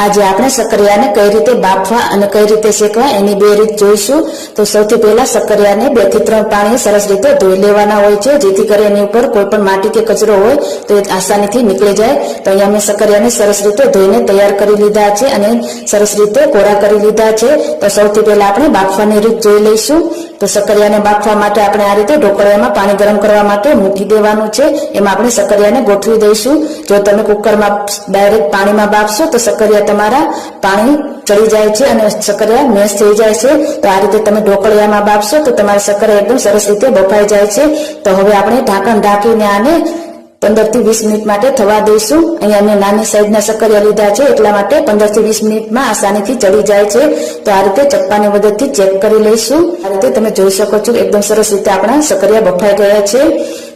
આજે આપણે સક્કરિયાને કઈ રીતે બાફવા અને કઈ રીતે શેકવા એની બે રીત જોઈશું। તો સૌથી પહેલા સક્કરિયાને 2 થી 3 પાણી સરસ રીતે ધોઈ લેવાના હોય છે, જેથી કરી એની ઉપર કોઈ પણ માટી કે કચરો હોય તો એ આસાનીથી નીકળી જાય। તો અહીંયા મેં સક્કરિયાને સરસ રીતે ધોઈને તૈયાર કરી લીધા છે અને સરસ રીતે કોરા કરી લીધા છે। તો સૌથી પહેલા આપણે બાફવાની રીત જોઈ લઈશું। તો સક્કરિયાને બાફવા માટે આપણે આ રીતે ઢોકળિયામાં પાણી ગરમ કરવા માટે મૂકી દેવાનું છે, એમાં આપણે સક્કરિયાને ગોઠવી દઈશું। જો તમે કુકરમાં ડાયરેક્ટ પાણીમાં બાફશો તો સક્કરિયા તમારા પાણી ચડી જાય છે અને સક્કરિયા મેશ થઈ જાય છે। તો આ રીતે તમે ઢોકળિયામાં બાફશો તો તમારા સક્કરિયા એકદમ સરસ રીતે બફાઈ જાય છે। તો હવે આપણે ઢાંકણ ઢાંકીને આને 15 થી 20 મિનિટ માટે થવા દઈશું। અહીંયા મેં નાની સાઈઝના સક્કરિયા લીધા છે, એટલા માટે 15 થી 20 મિનિટમાં આસાનીથી ચડી જાય છે। તો આ રીતે ચપ્પાની મદદથી ચેક કરી લઈશું। આ રીતે તમે જોઈ શકો છો એકદમ સરસ રીતે આપણા સક્કરિયા બફાઈ ગયા છે।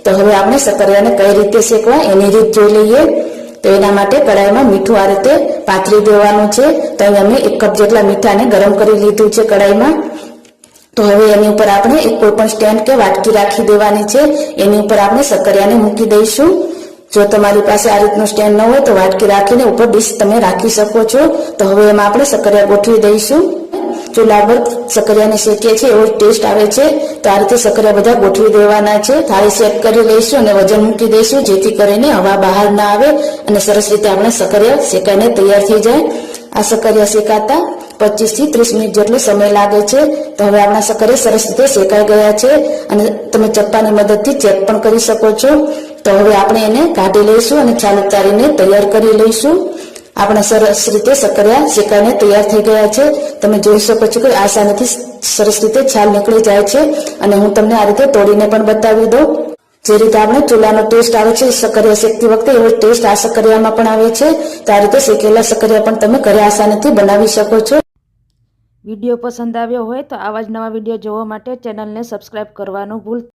તો હવે આપણે સક્કરિયાને કઈ રીતે શેકવા એની રીત જોઈ લઈએ। તો એના માટે કડાઈમાં મીઠું આ રીતે પાથરી દેવાનું છે। તો અહીંયા મેં 1 કપ જેટલા મીઠાને ગરમ કરી લીધું છે કડાઈમાં। તો હવે એની ઉપર આપણે એક કોઈ પણ સ્ટેન્ડ કે વાટકી રાખી દેવાની છે, એની ઉપર આપણે સક્કરિયાને મૂકી દઈશું। જો તમારી પાસે આ રીતનું સ્ટેન્ડ ન હોય તો વાટકી રાખીને ઉપર ડીશ તમે રાખી શકો છો। તો હવે એમાં આપણે સક્કરિયા ગોઠવી દઈશું। ચૂલા પર સક્કરિયાને શેકીએ છીએ એવો ટેસ્ટ આવે છે। તો આ રીતે સક્કરિયા બધા ગોઠવી દેવાના છે। થાળી સેટ કરી લઈશું અને વજન મૂકી દઈશું, જેથી કરીને હવા બહાર ના આવે અને સરસ રીતે આપણે સક્કરિયા શેકાઈને તૈયાર થઈ જાય। આ સક્કરિયા શેકાતા 25 થી 30 મિનિટ જેટલો સમય લાગે છે। તો હવે આપણા સક્કરિયા સરસ રીતે શેકાઈ ગયા છે અને તમે ચપ્પાની મદદથી ચેક પણ કરી શકો છો। તો હવે આપણે એને કાઢી લઈશું અને છાલ ઉતારીને તૈયાર કરી લઈશું। આપણા સરસ રીતે સક્કરિયા શેકાઈને તૈયાર થઈ ગયા છે। તમે જોઈ શકો છો કે આસાનીથી સરસ રીતે છાલ નીકળી જાય છે અને હું તમને આ રીતે તોડીને પણ બતાવી દઉં। જે રીતે આપણે ચૂલાનો ટેસ્ટ આવે છે સક્કરિયા શેકતી વખતે, એવો ટેસ્ટ આ સક્કરિયામાં પણ આવે છે। તો આ રીતે શેકેલા સક્કરિયા પણ તમે ઘરે આસાનીથી બનાવી શકો છો। વિડીયો પસંદ આવ્યો હોય તો આવા જ નવા વિડીયો જોવા માટે ચેનલને સબસ્ક્રાઇબ કરવાનું ભૂલતા